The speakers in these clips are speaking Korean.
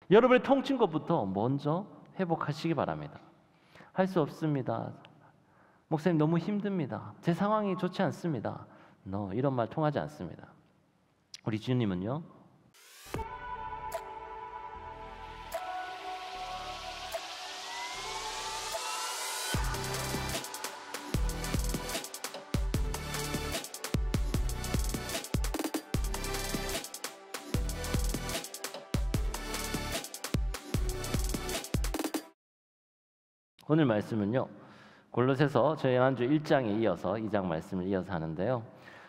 여러분의 통친 것부터 먼저 회복하시기 바랍니다. 할 수 없습니다. 목사님 너무 힘듭니다. 제 상황이 좋지 않습니다. 이런 말 통하지 않습니다. 우리 주님은요, 오늘 말씀은요, 골로새서 지난주 1장에 이어서 2장 말씀을 이어서 하는데요.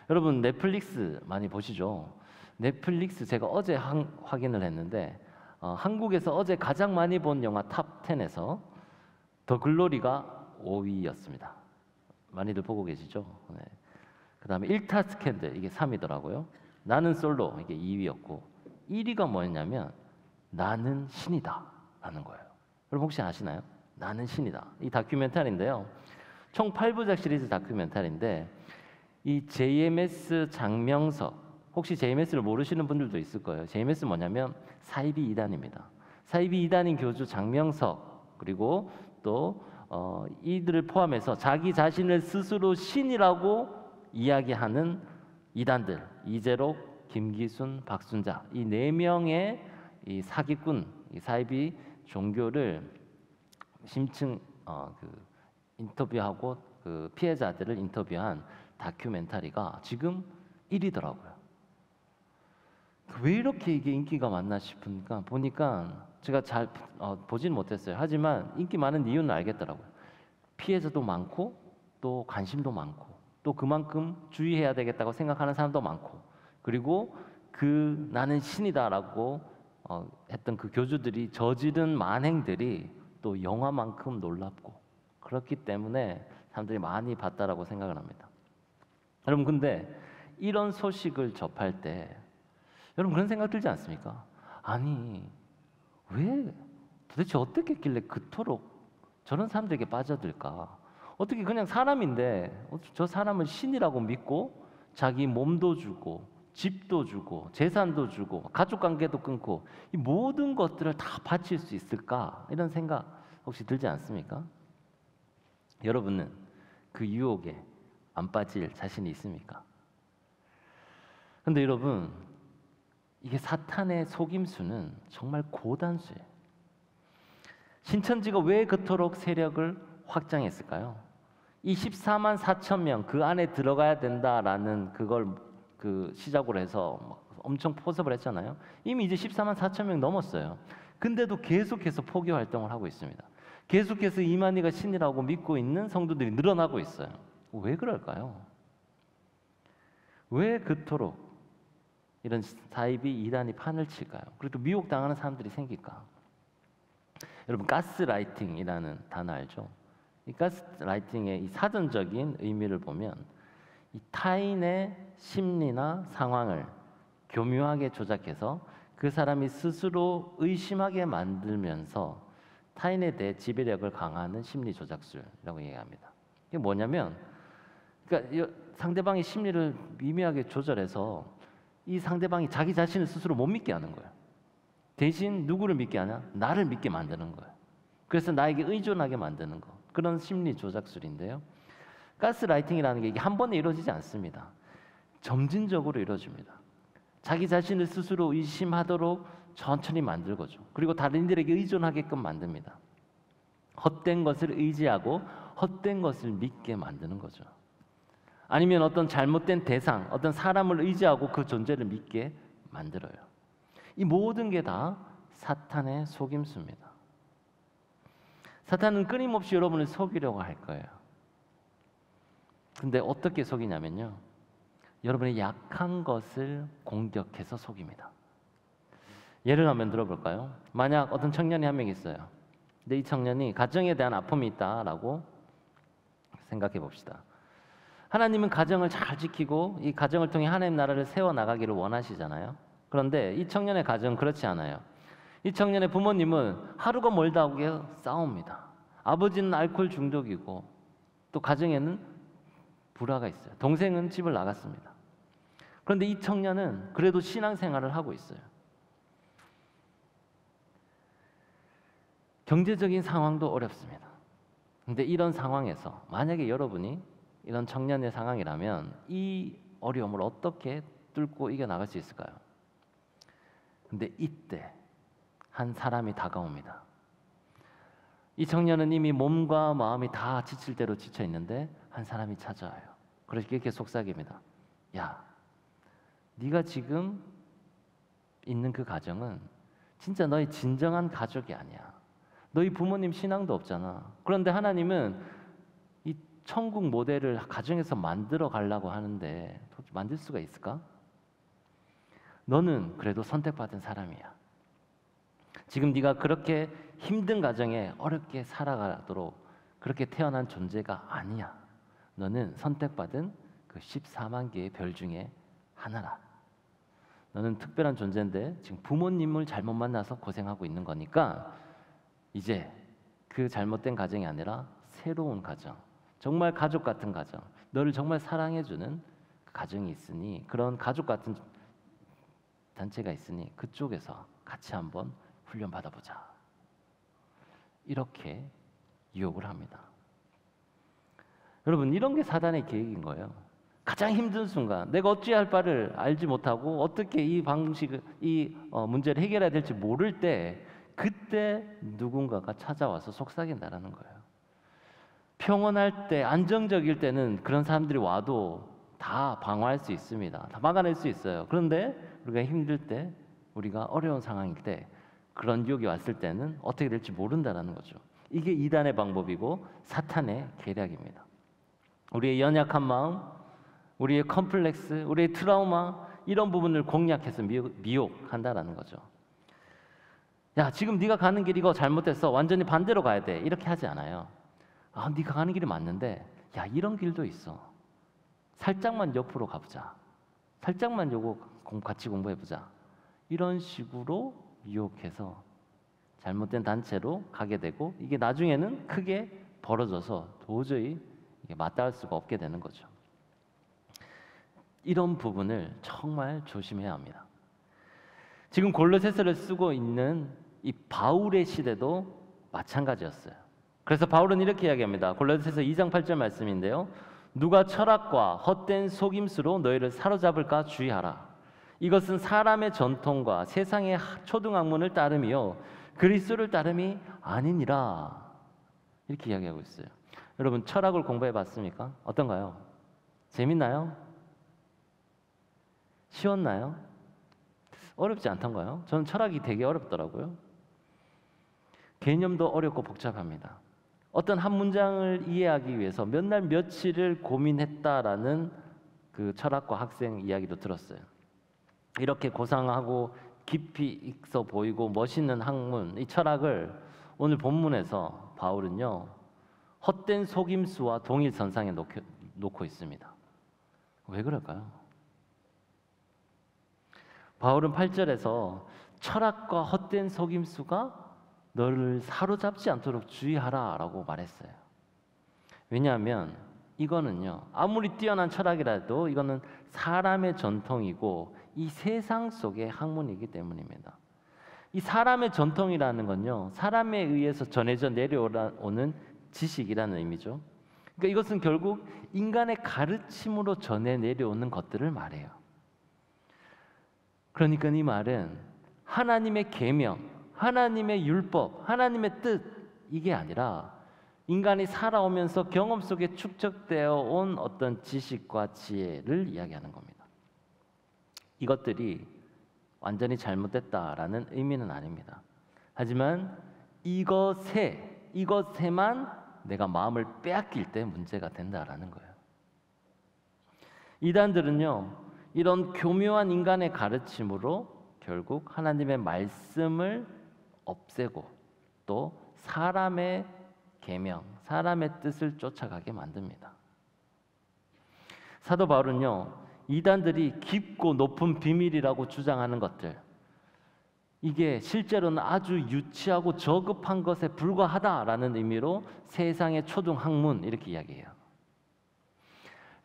여러분 넷플릭스 많이 보시죠? 넷플릭스 제가 어제 확인을 했는데 한국에서 어제 가장 많이 본 영화 탑 10에서 더 글로리가 5위였습니다. 많이들 보고 계시죠? 네. 그 다음에 1타 스캔들 이게 3위더라고요. 나는 솔로 이게 2위였고 1위가 뭐였냐면 나는 신이다 라는 거예요. 여러분 혹시 아시나요? 나는 신이다. 이 다큐멘터리인데요. 총 8부작 시리즈 다큐멘터리인데 이 JMS 장명석, 혹시 JMS를 모르시는 분들도 있을 거예요. JMS 뭐냐면 사이비 이단입니다. 사이비 이단인 교주 장명석, 그리고 또 이들을 포함해서 자기 자신을 스스로 신이라고 이야기하는 이단들, 이재록, 김기순, 박순자, 이 4명의 이 사기꾼, 이 사이비 종교를 심층 인터뷰하고 그 피해자들을 인터뷰한 다큐멘터리가 지금 1위더라고요. 왜 이렇게 이게 인기가 많나 싶으니까 보니까 제가 잘 보지는 못했어요. 하지만 인기 많은 이유는 알겠더라고요. 피해자도 많고 또 관심도 많고 또 그만큼 주의해야 되겠다고 생각하는 사람도 많고, 그리고 그 나는 신이다라고 했던 그 교주들이 저지른 만행들이 또 영화만큼 놀랍고 그렇기 때문에 사람들이 많이 봤다라고 생각을 합니다. 여러분 근데 이런 소식을 접할 때 여러분 그런 생각 들지 않습니까? 아니 왜 도대체 어떻게 했길래 그토록 저런 사람들에게 빠져들까? 어떻게 그냥 사람인데 저 사람을 신이라고 믿고 자기 몸도 주고 집도 주고 재산도 주고 가족관계도 끊고 이 모든 것들을 다 바칠 수 있을까? 이런 생각 혹시 들지 않습니까? 여러분은 그 유혹에 안 빠질 자신이 있습니까? 근데 여러분 이게 사탄의 속임수는 정말 고단수예요. 신천지가 왜 그토록 세력을 확장했을까요? 이 14만 4천 명 그 안에 들어가야 된다라는 그걸 그 시작으로 해서 엄청 포섭을 했잖아요. 이미 이제 14만 4천 명 넘었어요. 근데도 계속해서 포교 활동을 하고 있습니다. 계속해서 이만희가 신이라고 믿고 있는 성도들이 늘어나고 있어요. 왜 그럴까요? 왜 그토록 이런 사이비 이단이 판을 칠까요? 그리고 미혹당하는 사람들이 생길까? 여러분 가스라이팅이라는 단어 알죠? 이 가스라이팅의 이 사전적인 의미를 보면 이 타인의 심리나 상황을 교묘하게 조작해서 그 사람이 스스로 의심하게 만들면서 타인에 대해 지배력을 강화하는 심리 조작술이라고 얘기합니다. 이게 뭐냐면, 그러니까 상대방의 심리를 미묘하게 조절해서 이 상대방이 자기 자신을 스스로 못 믿게 하는 거예요. 대신 누구를 믿게 하냐? 나를 믿게 만드는 거예요. 그래서 나에게 의존하게 만드는 거. 그런 심리 조작술인데요. 가스라이팅이라는 게 이게 한 번에 이루어지지 않습니다. 점진적으로 이루어집니다. 자기 자신을 스스로 의심하도록 천천히 만들고죠. 그리고 다른 이들에게 의존하게끔 만듭니다. 헛된 것을 의지하고 헛된 것을 믿게 만드는 거죠. 아니면 어떤 잘못된 대상, 어떤 사람을 의지하고 그 존재를 믿게 만들어요. 이 모든 게 다 사탄의 속임수입니다. 사탄은 끊임없이 여러분을 속이려고 할 거예요. 근데 어떻게 속이냐면요, 여러분의 약한 것을 공격해서 속입니다. 예를 한번 들어볼까요? 만약 어떤 청년이 한 명 있어요. 근데 이 청년이 가정에 대한 아픔이 있다라고 생각해 봅시다. 하나님은 가정을 잘 지키고 이 가정을 통해 하나님 나라를 세워나가기를 원하시잖아요. 그런데 이 청년의 가정은 그렇지 않아요. 이 청년의 부모님은 하루가 멀다 하고 싸웁니다. 아버지는 알코올 중독이고 또 가정에는 불화가 있어요. 동생은 집을 나갔습니다. 그런데 이 청년은 그래도 신앙생활을 하고 있어요. 경제적인 상황도 어렵습니다. 근데 이런 상황에서 만약에 여러분이 이런 청년의 상황이라면 이 어려움을 어떻게 뚫고 이겨나갈 수 있을까요? 근데 이때 한 사람이 다가옵니다. 이 청년은 이미 몸과 마음이 다 지칠 대로 지쳐 있는데 한 사람이 찾아와요. 그래서 이렇게 속삭입니다. 야, 네가 지금 있는 그 가정은 진짜 너의 진정한 가족이 아니야. 너희 부모님 신앙도 없잖아. 그런데 하나님은 이 천국 모델을 가정에서 만들어 가려고 하는데 만들 수가 있을까? 너는 그래도 선택받은 사람이야. 지금 네가 그렇게 힘든 가정에 어렵게 살아가도록 그렇게 태어난 존재가 아니야. 너는 선택받은 그 14만 개의 별 중에 하나라. 너는 특별한 존재인데 지금 부모님을 잘못 만나서 고생하고 있는 거니까 이제 그 잘못된 가정이 아니라 새로운 가정, 정말 가족 같은 가정, 너를 정말 사랑해주는 가정이 있으니 그런 가족 같은 단체가 있으니 그쪽에서 같이 한번 훈련 받아보자. 이렇게 유혹을 합니다. 여러분, 이런 게 사단의 계획인 거예요. 가장 힘든 순간, 내가 어찌할 바를 알지 못하고 어떻게 이 문제를 해결해야 될지 모를 때, 그때 누군가가 찾아와서 속삭인다라는 거예요. 평온할 때, 안정적일 때는 그런 사람들이 와도 다 방어할 수 있습니다. 다 막아낼 수 있어요. 그런데 우리가 힘들 때, 우리가 어려운 상황일 때, 그런 유혹이 왔을 때는 어떻게 될지 모른다라는 거죠. 이게 이단의 방법이고 사탄의 계략입니다. 우리의 연약한 마음, 우리의 컴플렉스, 우리의 트라우마, 이런 부분을 공략해서 미혹한다라는 거죠. 야, 지금 네가 가는 길 이거 잘못됐어. 완전히 반대로 가야 돼. 이렇게 하지 않아요. 아, 네가 가는 길이 맞는데, 야, 이런 길도 있어. 살짝만 옆으로 가보자. 살짝만 요거 같이 공부해보자. 이런 식으로 유혹해서 잘못된 단체로 가게 되고, 이게 나중에는 크게 벌어져서 도저히 이게 맞닿을 수가 없게 되는 거죠. 이런 부분을 정말 조심해야 합니다. 지금 골로새서를 쓰고 있는 이 바울의 시대도 마찬가지였어요. 그래서 바울은 이렇게 이야기합니다. 골로새서 2장 8절 말씀인데요. 누가 철학과 헛된 속임수로 너희를 사로잡을까 주의하라. 이것은 사람의 전통과 세상의 초등학문을 따름이요 그리스도를 따름이 아니니라. 이렇게 이야기하고 있어요. 여러분, 철학을 공부해 봤습니까? 어떤가요? 재밌나요? 쉬웠나요? 어렵지 않던가요? 저는 철학이 되게 어렵더라고요. 개념도 어렵고 복잡합니다. 어떤 한 문장을 이해하기 위해서 몇 날 며칠을 고민했다라는 그 철학과 학생 이야기도 들었어요. 이렇게 고상하고 깊이 있어 보이고 멋있는 학문, 이 철학을 오늘 본문에서 바울은요 헛된 속임수와 동일선상에 놓고 있습니다. 왜 그럴까요? 바울은 8절에서 철학과 헛된 속임수가 너를 사로잡지 않도록 주의하라 라고 말했어요. 왜냐하면 이거는요 아무리 뛰어난 철학이라도 이거는 사람의 전통이고 이 세상 속의 학문이기 때문입니다. 이 사람의 전통이라는 건요 사람에 의해서 전해져 내려오는 지식이라는 의미죠. 그러니까 이것은 결국 인간의 가르침으로 전해 내려오는 것들을 말해요. 그러니까 이 말은 하나님의 계명, 하나님의 율법, 하나님의 뜻, 이게 아니라 인간이 살아오면서 경험 속에 축적되어 온 어떤 지식과 지혜를 이야기하는 겁니다. 이것들이 완전히 잘못됐다라는 의미는 아닙니다. 하지만 이것에만 내가 마음을 빼앗길 때 문제가 된다라는 거예요. 이단들은요 이런 교묘한 인간의 가르침으로 결국 하나님의 말씀을 없애고 또 사람의 계명, 사람의 뜻을 쫓아가게 만듭니다. 사도 바울은요 이단들이 깊고 높은 비밀이라고 주장하는 것들, 이게 실제로는 아주 유치하고 저급한 것에 불과하다라는 의미로 세상의 초등학문 이렇게 이야기해요.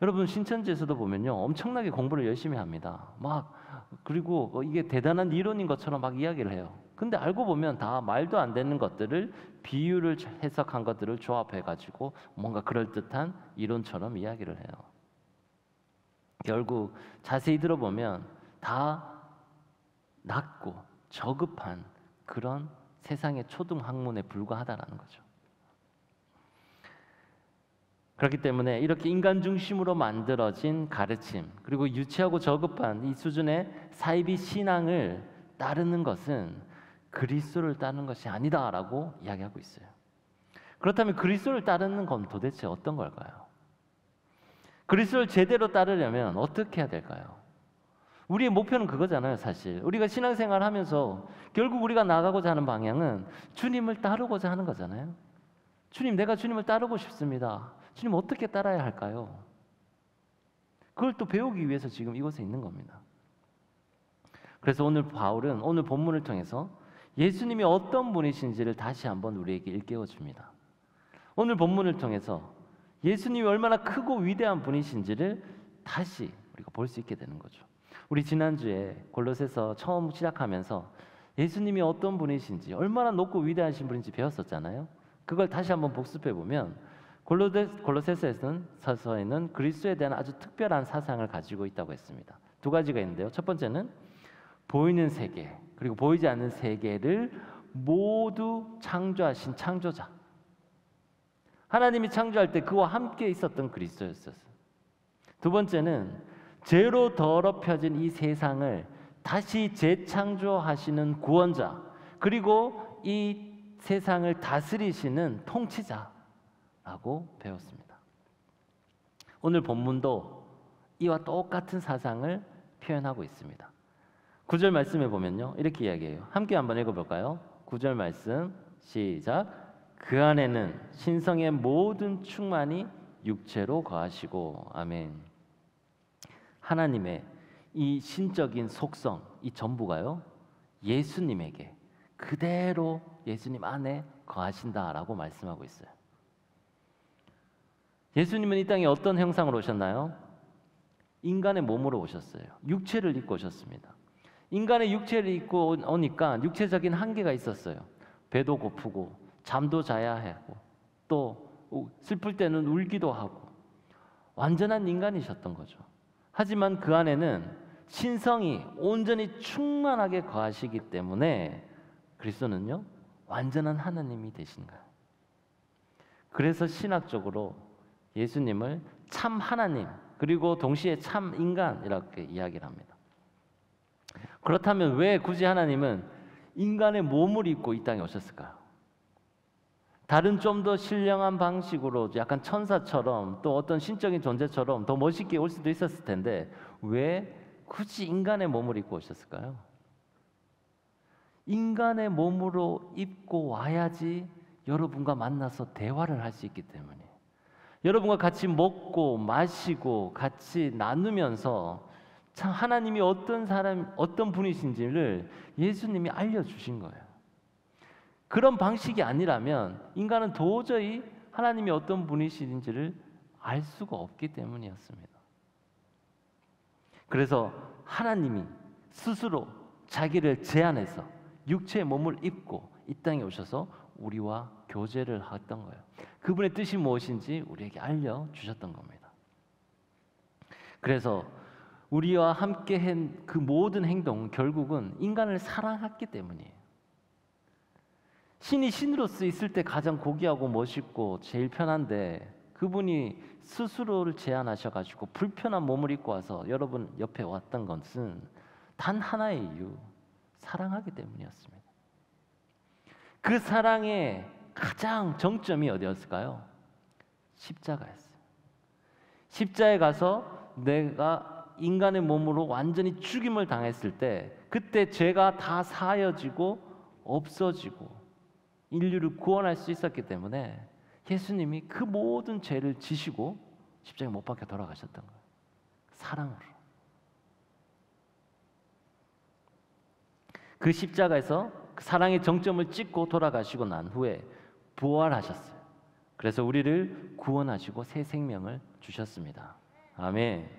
여러분, 신천지에서도 보면요 엄청나게 공부를 열심히 합니다. 그리고 이게 대단한 이론인 것처럼 막 이야기를 해요. 근데 알고 보면 다 말도 안 되는 것들을 비유를 해석한 것들을 조합해 가지고 뭔가 그럴듯한 이론처럼 이야기를 해요. 결국 자세히 들어보면 다 낮고 저급한 그런 세상의 초등 학문에 불과하다라는 거죠. 그렇기 때문에 이렇게 인간 중심으로 만들어진 가르침, 그리고 유치하고 저급한 이 수준의 사이비 신앙을 따르는 것은 그리스도를 따르는 것이 아니다라고 이야기하고 있어요. 그렇다면 그리스도를 따르는 건 도대체 어떤 걸까요? 그리스도를 제대로 따르려면 어떻게 해야 될까요? 우리의 목표는 그거잖아요, 사실. 우리가 신앙생활 하면서 결국 우리가 나가고자 하는 방향은 주님을 따르고자 하는 거잖아요. 주님, 내가 주님을 따르고 싶습니다. 주님, 어떻게 따라야 할까요? 그걸 또 배우기 위해서 지금 이곳에 있는 겁니다. 그래서 오늘 바울은 오늘 본문을 통해서 예수님이 어떤 분이신지를 다시 한번 우리에게 일깨워 줍니다. 오늘 본문을 통해서 예수님이 얼마나 크고 위대한 분이신지를 다시 우리가 볼 수 있게 되는 거죠. 우리 지난주에 골로새서 처음 시작하면서 예수님이 어떤 분이신지, 얼마나 높고 위대하신 분인지 배웠었잖아요. 그걸 다시 한번 복습해 보면 골로새서에는 그리스도에 대한 아주 특별한 사상을 가지고 있다고 했습니다. 두 가지가 있는데요. 첫 번째는 보이는 세계, 그리고 보이지 않는 세계를 모두 창조하신 창조자. 하나님이 창조할 때 그와 함께 있었던 그리스도였어요. 두 번째는 죄로 더럽혀진 이 세상을 다시 재창조하시는 구원자, 그리고 이 세상을 다스리시는 통치자라고 배웠습니다. 오늘 본문도 이와 똑같은 사상을 표현하고 있습니다. 9절 말씀에 보면요, 이렇게 이야기해요. 함께 한번 읽어볼까요? 9절 말씀 시작. 그 안에는 신성의 모든 충만이 육체로 거하시고. 아멘. 하나님의 이 신적인 속성, 이 전부가요, 예수님에게 그대로 예수님 안에 거하신다라고 말씀하고 있어요. 예수님은 이 땅에 어떤 형상으로 오셨나요? 인간의 몸으로 오셨어요. 육체를 입고 오셨습니다. 인간의 육체를 입고 오니까 육체적인 한계가 있었어요. 배도 고프고 잠도 자야 하고 또 슬플 때는 울기도 하고 완전한 인간이셨던 거죠. 하지만 그 안에는 신성이 온전히 충만하게 거하시기 때문에 그리스도는요, 완전한 하나님이 되신 거예요. 그래서 신학적으로 예수님을 참 하나님, 그리고 동시에 참 인간 이렇게 이야기를 합니다. 그렇다면 왜 굳이 하나님은 인간의 몸을 입고 이 땅에 오셨을까요? 다른 좀 더 신령한 방식으로 약간 천사처럼 또 어떤 신적인 존재처럼 더 멋있게 올 수도 있었을 텐데 왜 굳이 인간의 몸을 입고 오셨을까요? 인간의 몸으로 입고 와야지 여러분과 만나서 대화를 할 수 있기 때문에, 여러분과 같이 먹고 마시고 같이 나누면서 참 하나님이 어떤 분이신지를 예수님이 알려주신 거예요. 그런 방식이 아니라면 인간은 도저히 하나님이 어떤 분이신지를 알 수가 없기 때문이었습니다. 그래서 하나님이 스스로 자기를 제한해서 육체의 몸을 입고 이 땅에 오셔서 우리와 교제를 했던 거예요. 그분의 뜻이 무엇인지 우리에게 알려주셨던 겁니다. 그래서 우리와 함께 한 그 모든 행동은 결국은 인간을 사랑했기 때문이에요. 신이 신으로서 있을 때 가장 고귀하고 멋있고 제일 편한데 그분이 스스로를 제한하셔가지고 불편한 몸을 입고 와서 여러분 옆에 왔던 것은 단 하나의 이유, 사랑하기 때문이었습니다. 그 사랑의 가장 정점이 어디였을까요? 십자가였어요. 십자가에 가서 내가 인간의 몸으로 완전히 죽임을 당했을 때 그때 죄가 다 사여지고 없어지고 인류를 구원할 수 있었기 때문에 예수님이 그 모든 죄를 지시고 십자가에 못 박혀 돌아가셨던 거예요. 사랑으로. 그 십자가에서 그 사랑의 정점을 찍고 돌아가시고 난 후에 부활하셨어요. 그래서 우리를 구원하시고 새 생명을 주셨습니다. 아멘.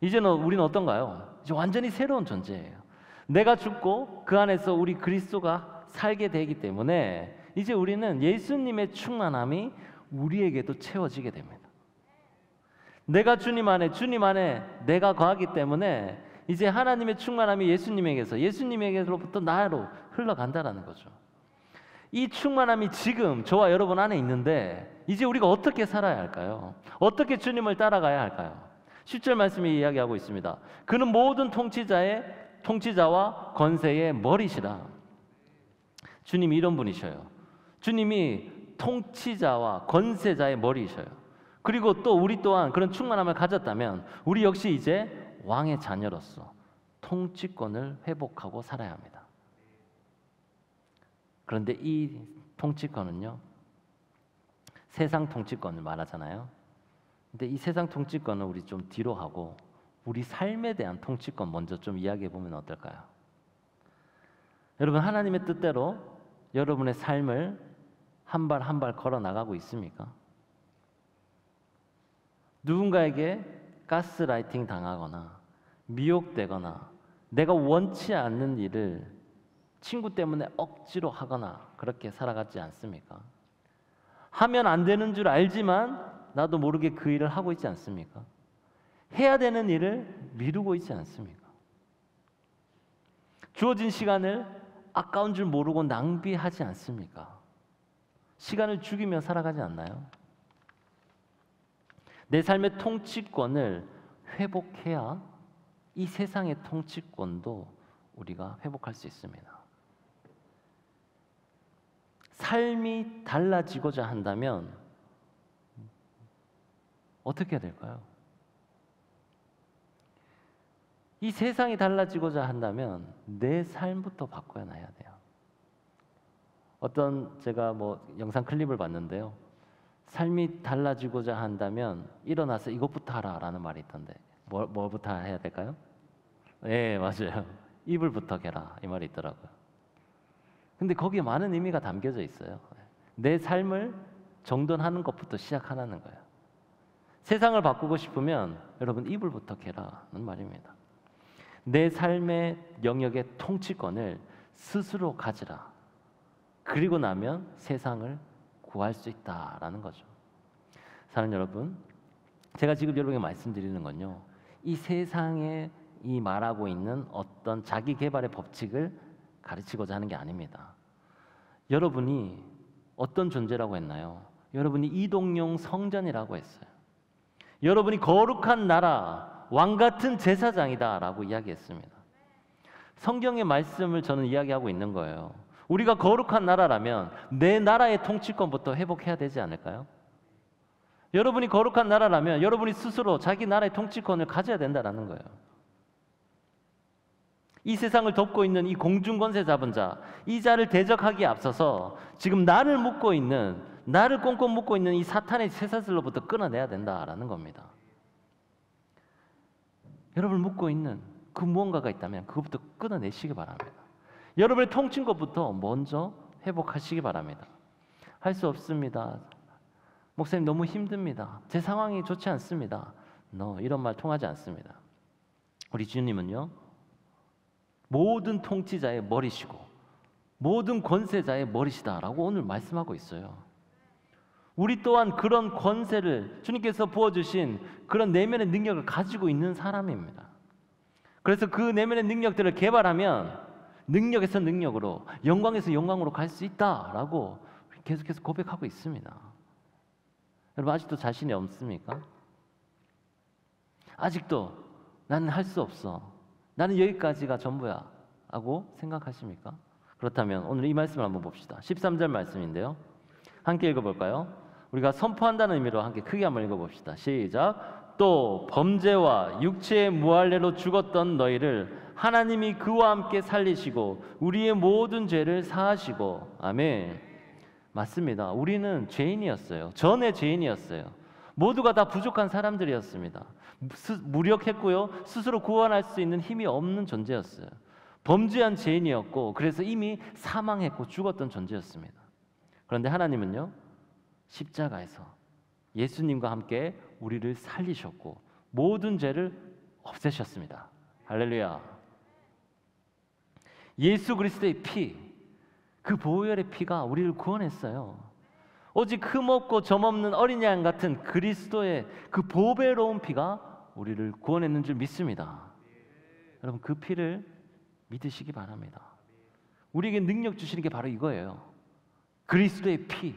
이제는 우리는 어떤가요? 이제 완전히 새로운 존재예요. 내가 죽고 그 안에서 우리 그리스도가 살게 되기 때문에 이제 우리는 예수님의 충만함이 우리에게도 채워지게 됩니다. 내가 주님 안에 내가 거하기 때문에 이제 하나님의 충만함이 예수님에게로부터 나로 흘러간다라는 거죠. 이 충만함이 지금 저와 여러분 안에 있는데 이제 우리가 어떻게 살아야 할까요? 어떻게 주님을 따라가야 할까요? 10절 말씀이 이야기하고 있습니다. 그는 모든 통치자와 권세의 머리시라. 주님이 이런 분이셔요. 주님이 통치자와 권세자의 머리이셔요. 그리고 또 우리 또한 그런 충만함을 가졌다면 우리 역시 이제 왕의 자녀로서 통치권을 회복하고 살아야 합니다. 그런데 이 통치권은요, 세상 통치권을 말하잖아요. 근데 이 세상 통치권은 우리 좀 뒤로 하고 우리 삶에 대한 통치권 먼저 좀 이야기해 보면 어떨까요? 여러분, 하나님의 뜻대로 여러분의 삶을 한 발 한 발 걸어 나가고 있습니까? 누군가에게 가스라이팅 당하거나 미혹되거나 내가 원치 않는 일을 친구 때문에 억지로 하거나 그렇게 살아가지 않습니까? 하면 안 되는 줄 알지만 나도 모르게 그 일을 하고 있지 않습니까? 해야 되는 일을 미루고 있지 않습니까? 주어진 시간을 아까운 줄 모르고 낭비하지 않습니까? 시간을 죽이며 살아가지 않나요? 내 삶의 통치권을 회복해야 이 세상의 통치권도 우리가 회복할 수 있습니다. 삶이 달라지고자 한다면 어떻게 해야 될까요? 이 세상이 달라지고자 한다면 내 삶부터 바꿔야 해야 돼요. 제가 영상 클립을 봤는데요. 삶이 달라지고자 한다면 일어나서 이것부터 하라라는 말이 있던데 뭐부터 해야 될까요? 네, 맞아요. 이불부터 개라 이 말이 있더라고요. 근데 거기에 많은 의미가 담겨져 있어요. 내 삶을 정돈하는 것부터 시작하라는 거예요. 세상을 바꾸고 싶으면 여러분 이불부터 개라는 말입니다. 내 삶의 영역의 통치권을 스스로 가지라. 그리고 나면 세상을 구할 수 있다라는 거죠. 사랑하는 여러분, 제가 지금 여러분에게 말씀드리는 건요, 이 세상에 이 말하고 있는 어떤 자기 개발의 법칙을 가르치고자 하는 게 아닙니다. 여러분이 어떤 존재라고 했나요? 여러분이 이동용 성전이라고 했어요. 여러분이 거룩한 나라, 왕 같은 제사장이다라고 이야기했습니다. 성경의 말씀을 저는 이야기하고 있는 거예요. 우리가 거룩한 나라라면 내 나라의 통치권부터 회복해야 되지 않을까요? 여러분이 거룩한 나라라면 여러분이 스스로 자기 나라의 통치권을 가져야 된다는 거예요. 이 세상을 덮고 있는 이 공중권세 잡은 자, 이 자를 대적하기에 앞서서 지금 나를 꽁꽁 묶고 있는 이 사탄의 쇠사슬로부터 끊어내야 된다라는 겁니다. 여러분을 묶고 있는 그 무언가가 있다면 그것부터 끊어내시기 바랍니다. 여러분의 통치권부터 먼저 회복하시기 바랍니다. 할 수 없습니다. 목사님 너무 힘듭니다. 제 상황이 좋지 않습니다. 이런 말 통하지 않습니다. 우리 주님은요, 모든 통치자의 머리시고 모든 권세자의 머리시다라고 오늘 말씀하고 있어요. 우리 또한 그런 권세를 주님께서 부어주신 그런 내면의 능력을 가지고 있는 사람입니다. 그래서 그 내면의 능력들을 개발하면 능력에서 능력으로, 영광에서 영광으로 갈 수 있다라고 계속해서 고백하고 있습니다. 여러분, 아직도 자신이 없습니까? 아직도 나는 할 수 없어, 나는 여기까지가 전부야 하고 생각하십니까? 그렇다면 오늘 이 말씀을 한번 봅시다. 13절 말씀인데요, 함께 읽어볼까요? 우리가 선포한다는 의미로 함께 크게 한번 읽어봅시다. 시작. 또 범죄와 육체의 무할례로 죽었던 너희를 하나님이 그와 함께 살리시고 우리의 모든 죄를 사하시고. 아멘. 맞습니다. 우리는 죄인이었어요. 전에 죄인이었어요. 모두가 다 부족한 사람들이었습니다. 무력했고요, 스스로 구원할 수 있는 힘이 없는 존재였어요. 범죄한 죄인이었고, 그래서 이미 사망했고 죽었던 존재였습니다. 그런데 하나님은요, 십자가에서 예수님과 함께 우리를 살리셨고 모든 죄를 없애셨습니다. 할렐루야. 예수 그리스도의 피, 그 보혈의 피가 우리를 구원했어요. 오직 흠없고 점없는 어린 양 같은 그리스도의 그 보배로운 피가 우리를 구원했는 줄 믿습니다. 여러분, 그 피를 믿으시기 바랍니다. 우리에게 능력 주시는 게 바로 이거예요. 그리스도의 피,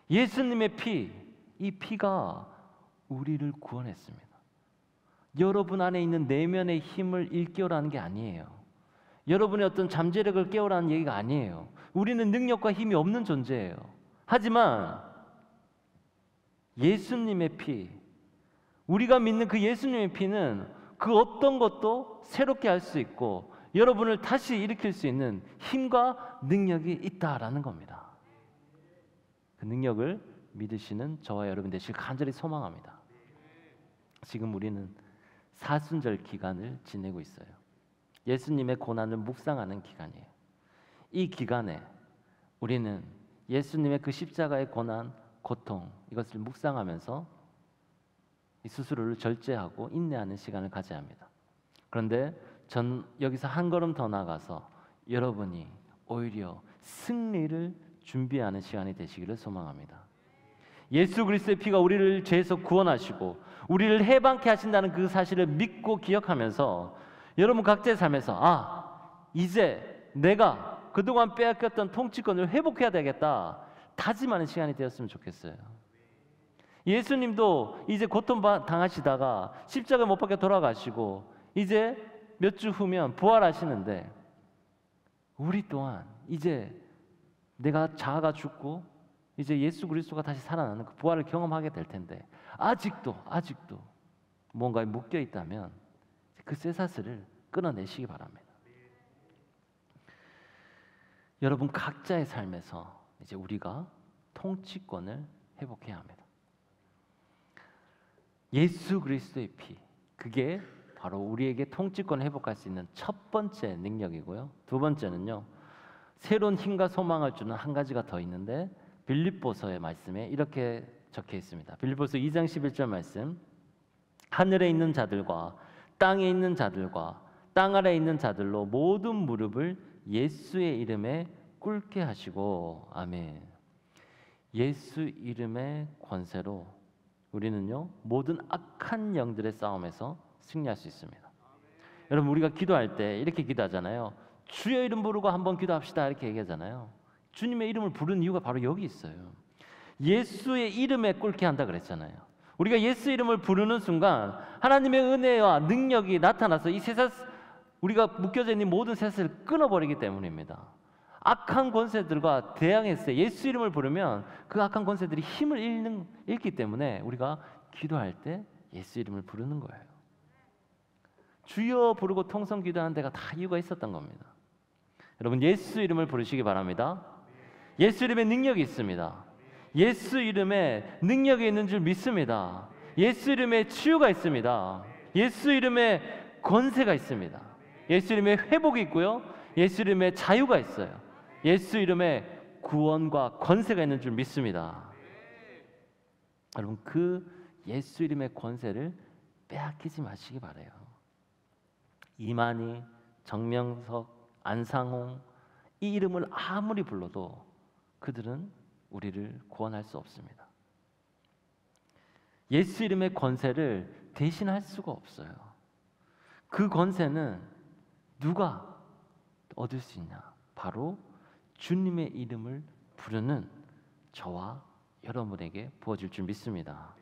예수님의 피, 이 피가 우리를 구원했습니다. 여러분 안에 있는 내면의 힘을 일깨우라는 게 아니에요. 여러분의 어떤 잠재력을 깨우라는 얘기가 아니에요. 우리는 능력과 힘이 없는 존재예요. 하지만 예수님의 피, 우리가 믿는 그 예수님의 피는 그 어떤 것도 새롭게 할 수 있고 여러분을 다시 일으킬 수 있는 힘과 능력이 있다라는 겁니다. 그 능력을 믿으시는 저와 여러분 되시길 간절히 소망합니다. 지금 우리는 사순절 기간을 지내고 있어요. 예수님의 고난을 묵상하는 기간이에요. 이 기간에 우리는 예수님의 그 십자가의 고난, 고통, 이것을 묵상하면서 이 스스로를 절제하고 인내하는 시간을 가져야 합니다. 그런데 전 여기서 한 걸음 더 나가서 여러분이 오히려 승리를 준비하는 시간이 되시기를 소망합니다. 예수 그리스도의 피가 우리를 죄에서 구원하시고 우리를 해방케 하신다는 그 사실을 믿고 기억하면서 여러분 각자의 삶에서 이제 내가 그동안 빼앗겼던 통치권을 회복해야 되겠다 다짐하는 시간이 되었으면 좋겠어요. 예수님도 이제 고통 당하시다가 십자가에 못 박혀 돌아가시고 이제 몇 주 후면 부활하시는데 우리 또한 이제 내가 자아가 죽고 이제 예수 그리스도가 다시 살아나는 그 부활을 경험하게 될 텐데 아직도 뭔가에 묶여 있다면 그 쇠사슬을 끊어내시기 바랍니다. 여러분 각자의 삶에서 이제 우리가 통치권을 회복해야 합니다. 예수 그리스도의 피, 그게 바로 우리에게 통치권을 회복할 수 있는 첫 번째 능력이고요. 두 번째는요, 새로운 힘과 소망을 주는 한 가지가 더 있는데 빌립보서의 말씀에 이렇게 적혀 있습니다. 빌립보서 2장 11절 말씀, 하늘에 있는 자들과 땅에 있는 자들과 땅 아래에 있는 자들로 모든 무릎을 예수의 이름에 꿇게 하시고, 아멘. 예수 이름의 권세로 우리는요 모든 악한 영들의 싸움에서 승리할 수 있습니다. 여러분 우리가 기도할 때 이렇게 기도하잖아요. 주여 이름 부르고 한번 기도합시다 이렇게 얘기하잖아요. 주님의 이름을 부르는 이유가 바로 여기 있어요. 예수의 이름에 꿇게 한다 그랬잖아요. 우리가 예수 이름을 부르는 순간 하나님의 은혜와 능력이 나타나서 이 세상 우리가 묶여져 있는 모든 셋을 끊어버리기 때문입니다. 악한 권세들과 대항했을 때 예수 이름을 부르면 그 악한 권세들이 힘을 잃기 때문에 우리가 기도할 때 예수 이름을 부르는 거예요. 주여 부르고 통성 기도하는 데가 다 이유가 있었던 겁니다. 여러분 예수 이름을 부르시기 바랍니다. 예수 이름에 능력이 있습니다. 예수 이름에 능력이 있는 줄 믿습니다. 예수 이름에 치유가 있습니다. 예수 이름에 권세가 있습니다. 예수 이름에 회복이 있고요. 예수 이름에 자유가 있어요. 예수 이름에 구원과 권세가 있는 줄 믿습니다. 여러분 그 예수 이름의 권세를 빼앗기지 마시기 바라요. 이만희, 정명석, 안상홍 이 이름을 아무리 불러도 그들은 우리를 구원할 수 없습니다. 예수 이름의 권세를 대신할 수가 없어요. 그 권세는 누가 얻을 수 있냐? 바로 주님의 이름을 부르는 저와 여러분에게 부어질 줄 믿습니다.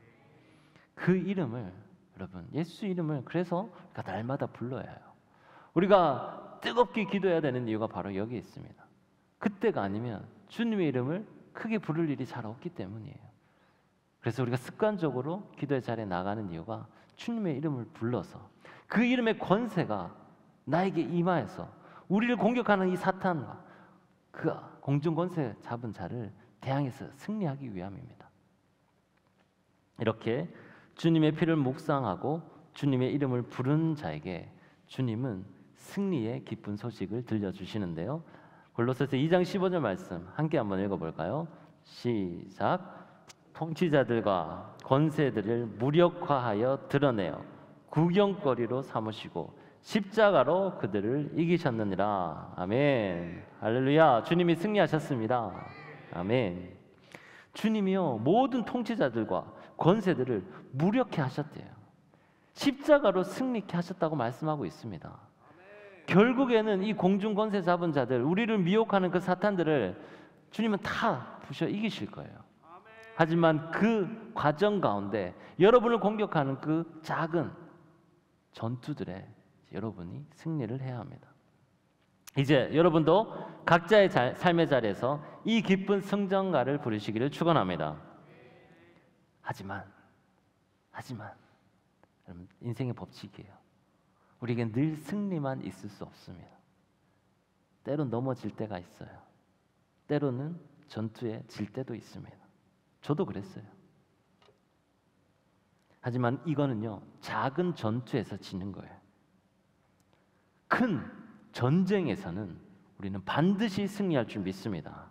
그 이름을 여러분 예수 이름을 그래서 우리가 날마다 불러야 해요. 우리가 뜨겁게 기도해야 되는 이유가 바로 여기 있습니다. 그때가 아니면 주님의 이름을 크게 부를 일이 잘 없기 때문이에요. 그래서 우리가 습관적으로 기도의 자리에 나가는 이유가 주님의 이름을 불러서 그 이름의 권세가 나에게 임하여서 우리를 공격하는 이 사탄과 그 공중 권세 잡은 자를 대항해서 승리하기 위함입니다. 이렇게 주님의 피를 묵상하고 주님의 이름을 부르는 자에게 주님은 승리의 기쁜 소식을 들려주시는데요. 골로새서 2장 15절 말씀 함께 한번 읽어볼까요? 시작. 통치자들과 권세들을 무력화하여 드러내어 구경거리로 삼으시고 십자가로 그들을 이기셨느니라. 아멘. 할렐루야. 주님이 승리하셨습니다. 아멘. 주님이요 모든 통치자들과 권세들을 무력케 하셨대요. 십자가로 승리케 하셨다고 말씀하고 있습니다. 결국에는 이 공중 권세 잡은 자들, 우리를 미혹하는 그 사탄들을 주님은 다 부셔 이기실 거예요. 하지만 그 과정 가운데 여러분을 공격하는 그 작은 전투들에 여러분이 승리를 해야 합니다. 이제 여러분도 각자의 삶의 자리에서 이 기쁜 승전가를 부르시기를 축원합니다. 하지만 여러분, 인생의 법칙이에요. 우리에게 늘 승리만 있을 수 없습니다. 때로 넘어질 때가 있어요. 때로는 전투에 질 때도 있습니다. 저도 그랬어요. 하지만 이거는요 작은 전투에서 지는 거예요. 큰 전쟁에서는 우리는 반드시 승리할 줄 믿습니다.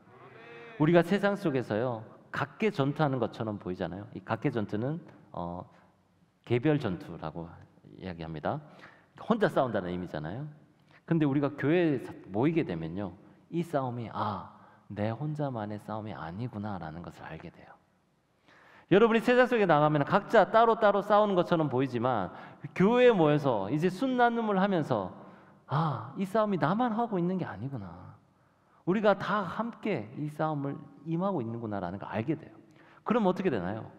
우리가 세상 속에서요 각계 전투하는 것처럼 보이잖아요. 이 각계 전투는 개별 전투라고 이야기합니다. 혼자 싸운다는 의미잖아요. 근데 우리가 교회에 모이게 되면요 이 싸움이 내 혼자만의 싸움이 아니구나라는 것을 알게 돼요. 여러분이 세상 속에 나가면 각자 따로따로 싸우는 것처럼 보이지만 교회에 모여서 이제 순나눔을 하면서 이 싸움이 나만 하고 있는 게 아니구나. 우리가 다 함께 이 싸움을 임하고 있는구나라는 걸 알게 돼요. 그럼 어떻게 되나요?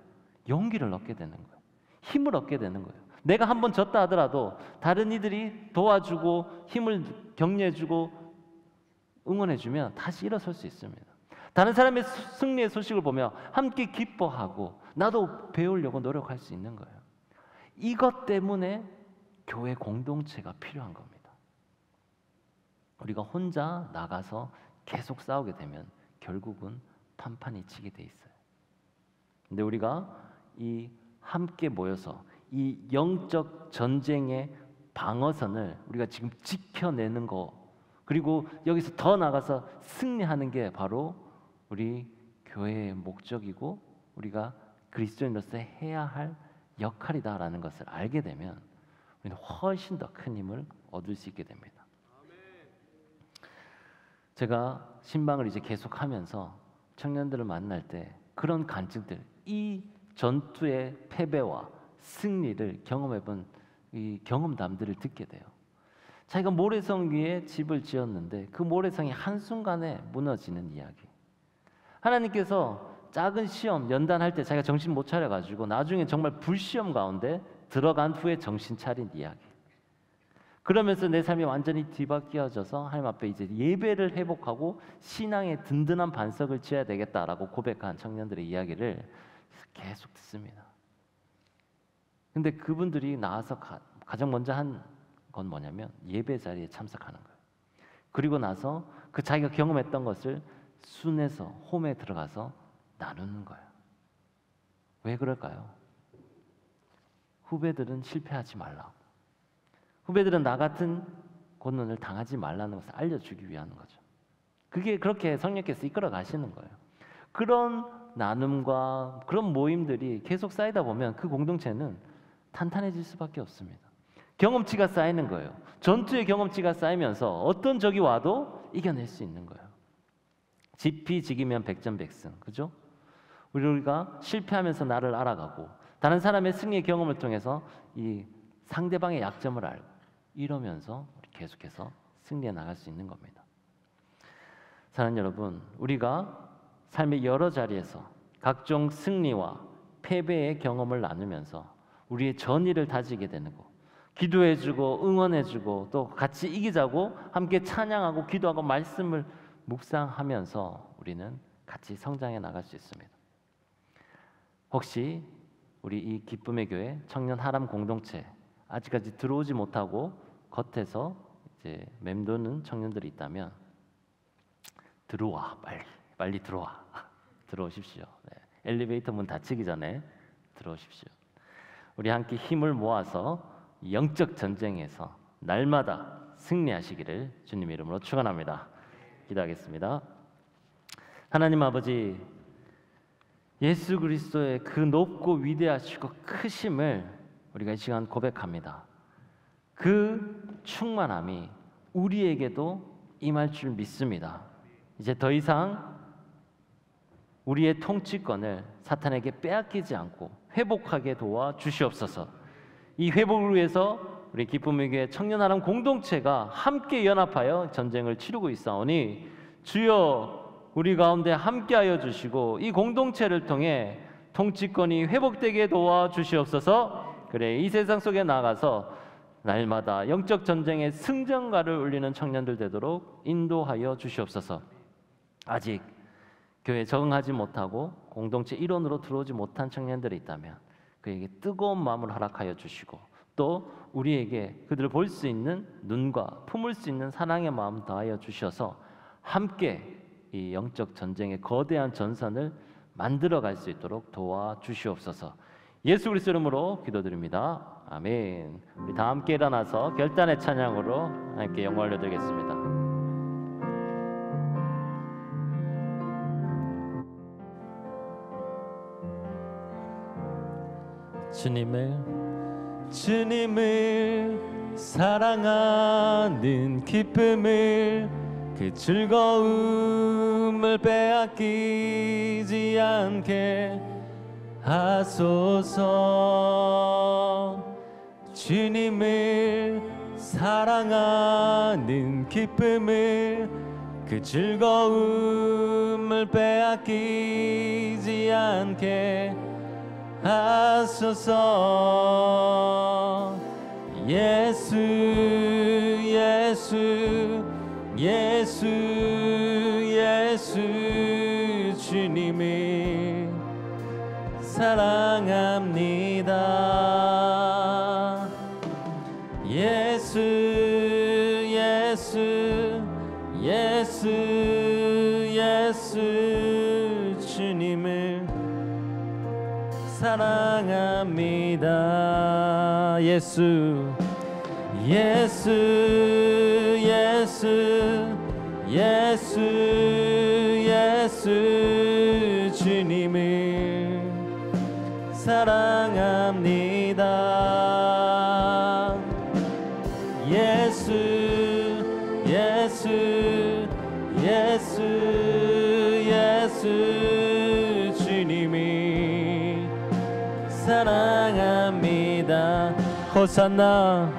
용기를 얻게 되는 거예요. 힘을 얻게 되는 거예요. 내가 한번 졌다 하더라도 다른 이들이 도와주고 힘을 격려해주고 응원해주면 다시 일어설 수 있습니다. 다른 사람의 승리의 소식을 보며 함께 기뻐하고 나도 배우려고 노력할 수 있는 거예요. 이것 때문에 교회 공동체가 필요한 겁니다. 우리가 혼자 나가서 계속 싸우게 되면 결국은 판판이 치게 돼 있어요. 근데 우리가 이 함께 모여서 이 영적 전쟁의 방어선을 우리가 지금 지켜내는 거, 그리고 여기서 더 나가서 승리하는 게 바로 우리 교회의 목적이고 우리가 그리스도인으로서 해야 할 역할이다라는 것을 알게 되면 우리는 훨씬 더 큰 힘을 얻을 수 있게 됩니다. 제가 신방을 이제 계속하면서 청년들을 만날 때 그런 간증들, 이 전투의 패배와 승리를 경험해본 이 경험담들을 듣게 돼요. 자기가 모래성 위에 집을 지었는데 그 모래성이 한순간에 무너지는 이야기. 하나님께서 작은 시험 연단할 때 자기가 정신 못 차려가지고 나중에 정말 불시험 가운데 들어간 후에 정신 차린 이야기. 그러면서 내 삶이 완전히 뒤바뀌어져서 하나님 앞에 이제 예배를 회복하고 신앙의 든든한 반석을 지어야 되겠다라고 고백한 청년들의 이야기를 계속 듣습니다. 근데 그분들이 나와서 가장 먼저 한 건 뭐냐면 예배 자리에 참석하는 거예요. 그리고 나서 그 자기가 경험했던 것을 순에서 홈에 들어가서 나누는 거예요. 왜 그럴까요? 후배들은 실패하지 말라고. 후배들은 나 같은 고난을 당하지 말라는 것을 알려주기 위한 거죠. 그게 그렇게 성령께서 이끌어 가시는 거예요. 그런 나눔과 그런 모임들이 계속 쌓이다 보면 그 공동체는 탄탄해질 수밖에 없습니다. 경험치가 쌓이는 거예요. 전투의 경험치가 쌓이면서 어떤 적이 와도 이겨낼 수 있는 거예요. 지피지기면 백전백승, 그죠? 우리가 실패하면서 나를 알아가고 다른 사람의 승리의 경험을 통해서 이 상대방의 약점을 알고 이러면서 계속해서 승리해 나갈 수 있는 겁니다. 사랑하는 여러분, 우리가 삶의 여러 자리에서 각종 승리와 패배의 경험을 나누면서 우리의 전의를 다지게 되는 거, 기도해주고 응원해주고 또 같이 이기자고 함께 찬양하고 기도하고 말씀을 묵상하면서 우리는 같이 성장해 나갈 수 있습니다. 혹시 우리 이 기쁨의 교회 청년 하람 공동체 아직까지 들어오지 못하고 겉에서 이제 맴도는 청년들이 있다면 들어와, 빨리 들어와. 들어오십시오. 네. 엘리베이터 문 닫히기 전에 들어오십시오. 우리 함께 힘을 모아서 영적 전쟁에서 날마다 승리하시기를 주님 이름으로 축원합니다. 기도하겠습니다. 하나님 아버지, 예수 그리스도의 그 높고 위대하시고 크심을 우리가 이 시간 고백합니다. 그 충만함이 우리에게도 임할 줄 믿습니다. 이제 더 이상 우리의 통치권을 사탄에게 빼앗기지 않고 회복하게 도와 주시옵소서. 이 회복을 위해서 우리 기쁨의 교회 청년아람 공동체가 함께 연합하여 전쟁을 치르고 있사오니 주여 우리 가운데 함께하여 주시고 이 공동체를 통해 통치권이 회복되게 도와 주시옵소서. 그래, 이 세상 속에 나가서 날마다 영적 전쟁의 승전가를 울리는 청년들 되도록 인도하여 주시옵소서. 아직 교회에 적응하지 못하고 공동체 일원으로 들어오지 못한 청년들이 있다면 그에게 뜨거운 마음을 허락하여 주시고 또 우리에게 그들을 볼 수 있는 눈과 품을 수 있는 사랑의 마음 더하여 주셔서 함께 이 영적 전쟁의 거대한 전선을 만들어갈 수 있도록 도와주시옵소서. 예수 그리스도 이름으로 기도드립니다. 아멘. 우리 다 함께 일어나서 결단의 찬양으로 함께 영광을 올려드리겠습니다. 주님을 사랑하는 기쁨을 그 즐거움을 빼앗기지 않게 하소서. 주님을 사랑하는 기쁨을 그 즐거움을 빼앗기지 않게 하소서. 예수 예수 예수 예수 주님을 사랑합니다. 예수 예수 예수 예수 주님을 사랑합니다. 예수 예수 예수 예수 예수 주님을 사랑합니다. 예수 예수 예수 예수 주님을 사랑합니다. 호산나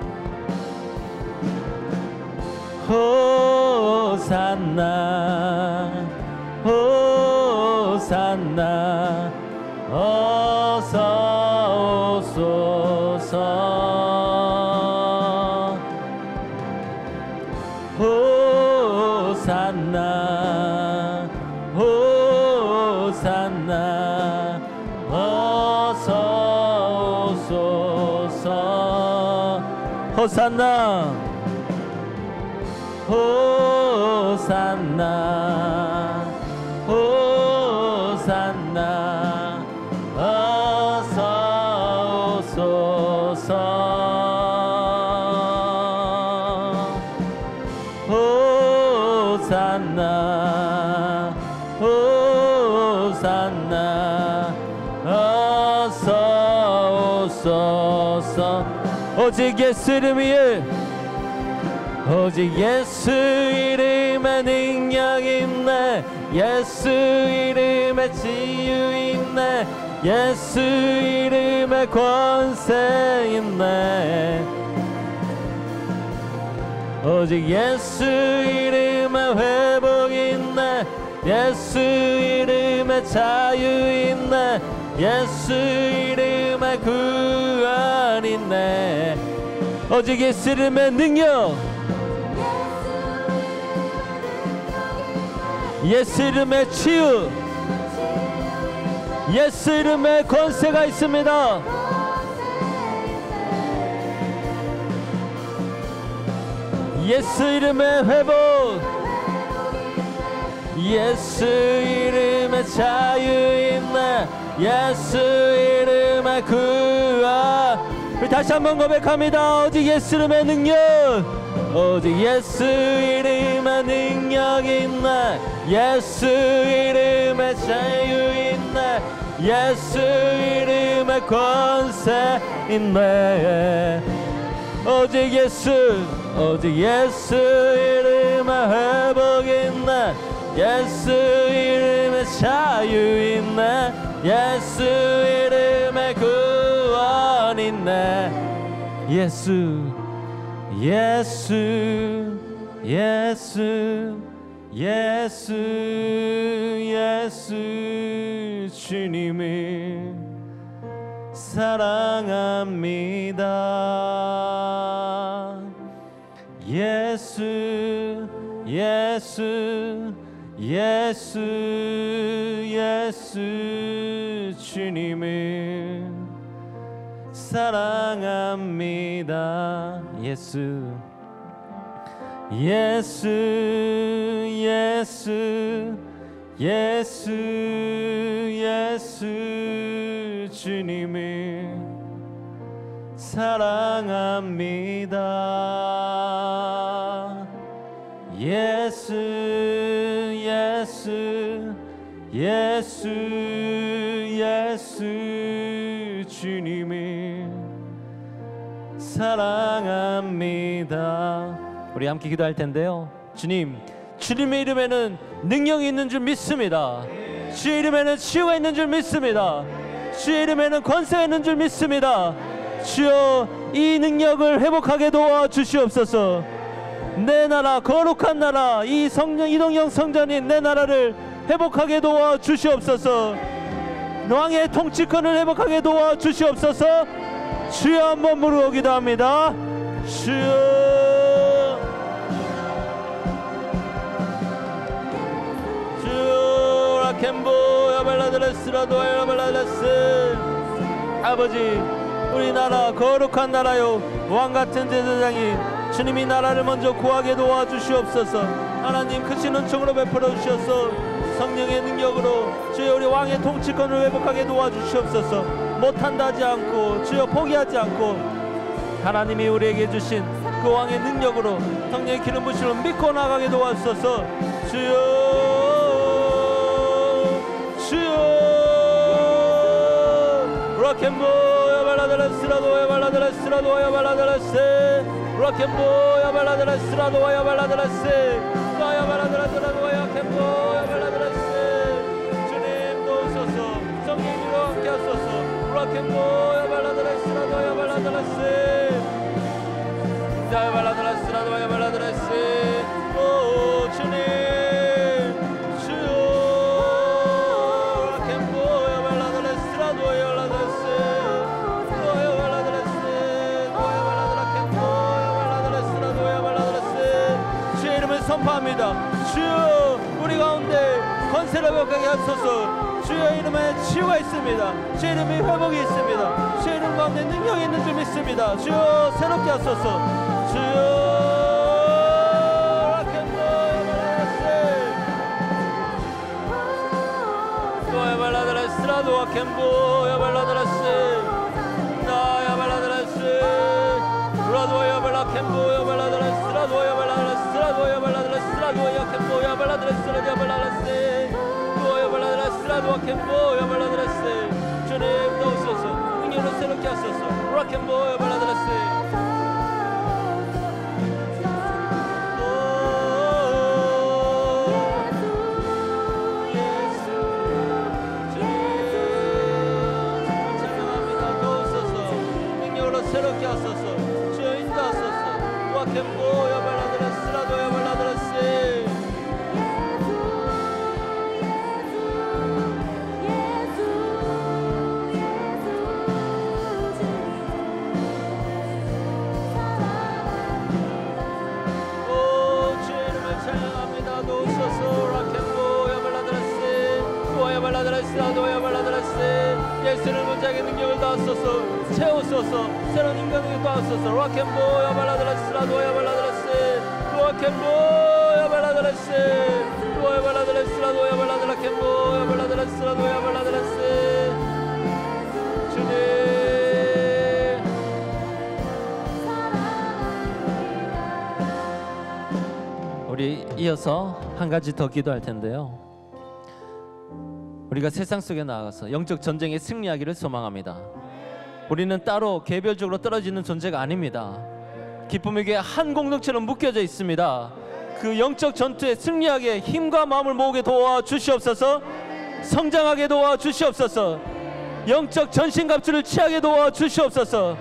호산나 호산나 어서 오소서. 호산나 호산나 어서 오소서. 호산나 호산나 호산나 어서 오소서. 호산나 호산나 어서 오소서. 오직 예수 이름 위에 오직 예수 이름에 능력 있네. 예수 이름에 치유 있네. 예수 이름에 권세 있네. 오직 예수 이름에 회복 있네. 예수 이름에 자유 있네. 예수 이름에 구원 있네. 오직 예수 이름의 능력, 예수 이름의 치유, 예수 이름의 권세가 있습니다. 예수 이름의 회복, 예수 이름의 자유 있네. 예수 이름의 구원. 우리 다시 한번 고백합니다. 오직 예수 이름의 능력, 오직 예수 이름의 능력 있네. 예수 이름의 자유 있네. 예수 이름의 권세 있네. 오직 예수 오직 예수 이름에 회복이 있네. 예수 이름에 자유 있네. 예수 이름에 구원 있네. 예수 예수 예수 예수 예수 주님을 사랑합니다. 예수 예수 예수 예수 주님을 사랑합니다. 예수 예수 예수 예수 예수 주님을 사랑합니다. 예수 예수 예수 예수 주님을 사랑합니다. 우리 함께 기도할 텐데요. 주님, 주님의 이름에는 능력이 있는 줄 믿습니다. 주의 이름에는 치유가 있는 줄 믿습니다. 주의 이름에는 권세가 있는 줄 믿습니다. 주여, 이 능력을 회복하게 도와주시옵소서. 내 나라, 거룩한 나라, 이 성령 이동영 성전인 내 나라를 회복하게 도와주시옵소서. 왕의 통치권을 회복하게 도와주시옵소서. 주여, 한번 부르고 기도합니다. 주여, 주여, 라켄보 야발라드레스라도 야발라드레스. 아버지, 우리나라 거룩한 나라요, 왕같은 제사장이 주님이 나라를 먼저 구하게 도와주시옵소서. 하나님, 크신 은총으로 베풀어 주셔서 성령의 능력으로 주여 우리 왕의 통치권을 회복하게 도와주시옵소서. 못한다 하지 않고 주여 포기하지 않고 하나님이 우리에게 주신 그 왕의 능력으로 성령의 기름 부심을 믿고 나가게 도와주소서. 주여 주여 라켄보 야발라드레스라도 야발라드레스라도 야발라드레스 라켄보 야발라드레스라도 야발라드레스 야발라드레스라도 야켄보 야발라드레스. 주님 도우소서. 성령님과 함께 하소서. 라켄보 야발라드레스라도 야발라드레스 야발라드레스라도 야발라드레스. 오 주님 주여 라켄보 야발라드레스라도 야발라드레스 야발라드레스 야발라드라켄보 야발라드레스라도 야발라드레스. 주의 이름을 선포합니다. 주여, 우리 가운데 권세를 회복하게 하소서. 주의 이름에 치유가 있습니다. 주의 이름에 회복이 있습니다. 주의 이름 가운데 능력이 있는 줄 믿습니다. 주여, 새롭게 하소서. 주여 라켄보 야발라드레스 야발라드레스라도 라켄보 야발라드레스 나 야발라드레스 라도 야발라켄보 야발라드레스라도 야발라드레스라도 야발라드레스라도 야켄보 야발라드레스라도 야발라드레스 야발라드레스라도 야켄보 야발라드레스. 주님 도우소서. 능력으로 새롭게 하소서. 라켄보 야발라드레스. 새롭게 하소서. 주여 인도하소서. 와켄보 야발라드레스라도 야발라드레스. 오 주의 이름을 찬양합니다. 도우소서. 라켄보 야발라드레스 야발라드레스라도 야발라드레스. 예수를 문자에게 능력을 다하소서. 채우소서. 새로운 인간에게 도와소서. 라켄보 야발라드레스라도 야발라드레스 라켄보 야발라드레스 야발라드레스라도 야발라드라켄보 야발라드레스라도 야발라드레스. 주님 우리 이어서 한 가지 더 기도할 텐데요. 우리가 세상 속에 나아가서 영적 전쟁에 승리하기를 소망합니다. 우리는 따로 개별적으로 떨어지는 존재가 아닙니다. 기쁨의 교회 한 공동체로 묶여져 있습니다. 그 영적 전투에 승리하게 힘과 마음을 모으게 도와주시옵소서. 성장하게 도와주시옵소서. 영적 전신갑주를 취하게 도와주시옵소서.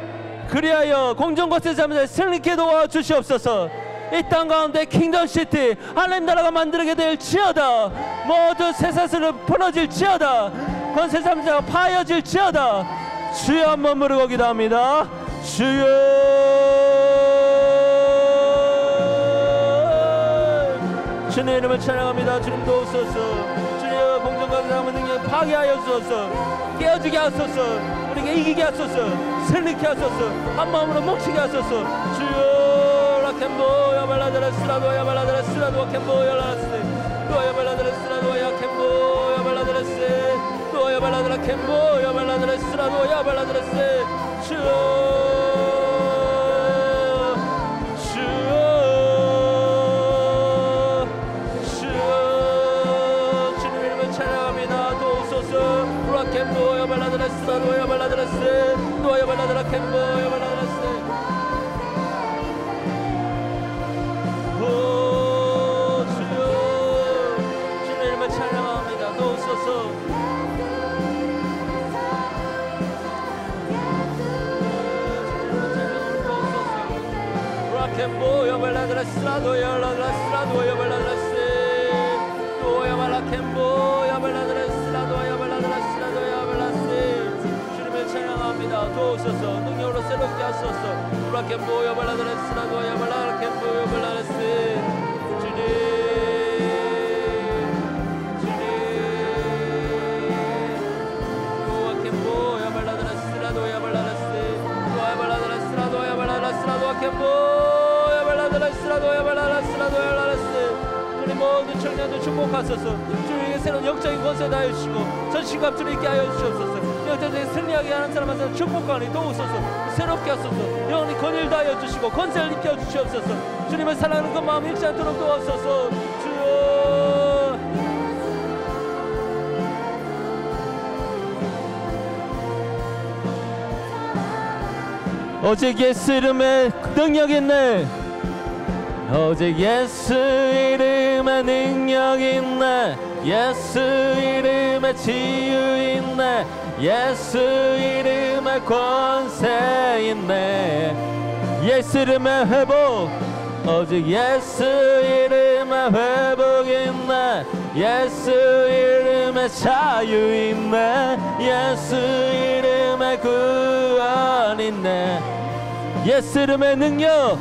그리하여 공정거세 잠에서 승리케 도와주시옵소서. 이 땅 가운데 킹덤시티 할렘나라가 만들게 될지어다. 모두 쇠사슬을 풀어질지어다. 권세 잠자가 파여질지어다. 주여 한번 부르고 기도합니다. 주여. 주님의 이름을 찬양합니다. 주님 도우소서. 주여 공정거세 잠의 능력 파괴하여 주소서. 깨어지게 하소서. 우리에게 이기게 하소서. 승리케 하소서. 한 마음으로 뭉치게 하소서. 주여 라켄보 야발라드라 스라도 야발라드라 스라도 켄보 야라스 또 야발라드라 스라도 야켄보 야발라드라 스 또 야발라드라 켄보 야발라드라 스라도 야발라드라 스 주여 주여 주여 주님 이름을 찬양합니다. 도우소서 라켄보 야발라드라 스라도 야발라드라 스또 야발라드라 켄보 야발라드라 스 찬양합니다. 도우소서. 라켄보 야발라드라 스라도 야발라드라 스라도 야발라드라 스 또 야발라켄보 야발라드라 스라도 야발라드라 스라도 야발라스 주님을 찬양합니다. 도우소서. 능력으로 새롭게 하소서. 라켄보 야발라드라 스라도 야발라켄보 야발라드라 스 주님 모든 청년들 축복하소서. 주님에게 새로운 영적인 권세 다해 주시고 전신갑주를 있게 하여 주시옵소서. 영적인 승리하게 하는 사람 한 사람 축복하니 도우소서. 새롭게 하소서. 영원히 권위를 다하여 주시고 권세를 입혀 주시옵소서. 주님을 사랑하는 그 마음 잃지 않도록 도와주소서. 주여 오직 예수 이름에 능력 있네. 오직 예수 이름에 능력 있네. 예수 이름에 치유 있네. 예수 이름에 권세 있네. 예수 이름에 회복. 오직 예수 이름에 회복 있네. 예수 이름에 자유 있네. 예수 이름에 구원 있네. 예수 이름의 능력.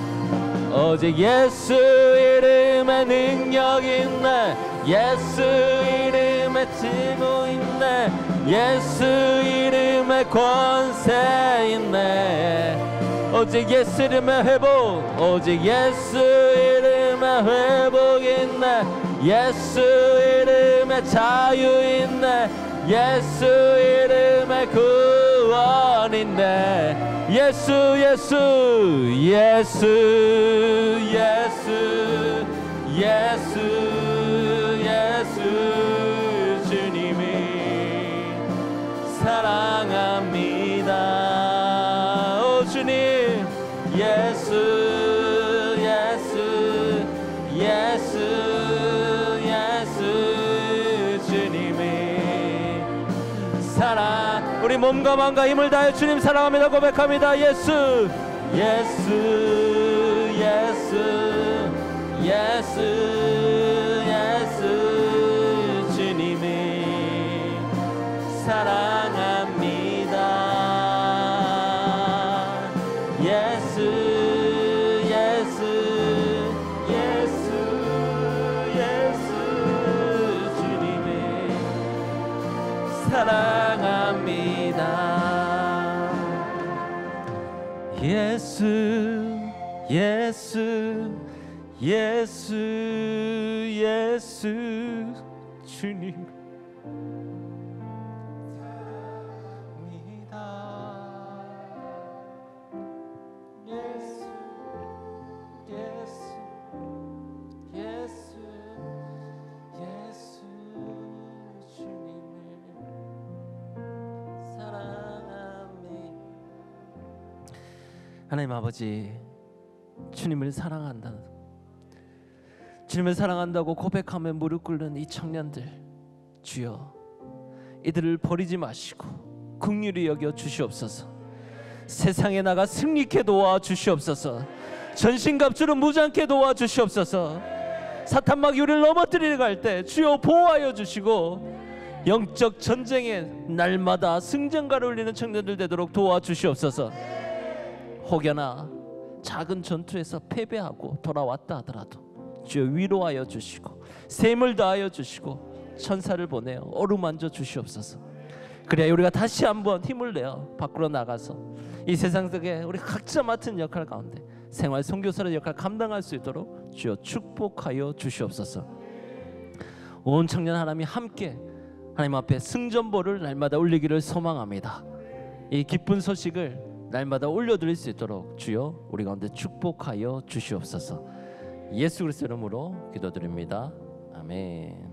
오직 예수 이름의 능력 있네. 예수 이름의 치유 있네. 예수 이름의 권세 있네. 오직 예수 이름의 회복. 오직 예수 이름의 회복 있네. 예수 이름의 자유 있네. 예수 이름의 구원 있네. 예수 예수 예수 예수 예수 예수 주님이 사랑합니다. 오 주님 예수 예수 예수 예수 주님이 사랑. 우리 몸과 마음과 힘을 다해 주님 사랑합니다 고백합니다. 예수 예수 예수 예수 예수 주님이 사랑합니다. 예수 예수 예수 예수 주님이 사랑합니다. 예수 예수 예수 예수 주님 사랑합니다. 예수 예수 예수 예수 주님을 사랑합니다. 하나님 아버지, 주님을 사랑한다는, 주님을 사랑한다고 고백하며 무릎 꿇는 이 청년들, 주여 이들을 버리지 마시고 긍휼히 여겨 주시옵소서. 세상에 나가 승리케 도와 주시옵소서. 전신갑주로 무장케 도와 주시옵소서. 사탄막 우리를 넘어뜨리려 할 때 주여 보호하여 주시고 영적 전쟁에 날마다 승전가를 울리는 청년들 되도록 도와주시옵소서. 혹여나 작은 전투에서 패배하고 돌아왔다 하더라도 주여 위로하여 주시고 샘을 다하여 주시고 천사를 보내어 어루만져 주시옵소서. 그래야 우리가 다시 한번 힘을 내어 밖으로 나가서 이 세상 속에 우리 각자 맡은 역할 가운데 생활 선교사의 역할 감당할 수 있도록 주여 축복하여 주시옵소서. 온 청년 하나님이 함께 하나님 앞에 승전보를 날마다 올리기를 소망합니다. 이 기쁜 소식을 날마다 올려드릴 수 있도록 주여 우리 가운데 축복하여 주시옵소서. 예수 그리스도 이름으로 기도드립니다. 아멘.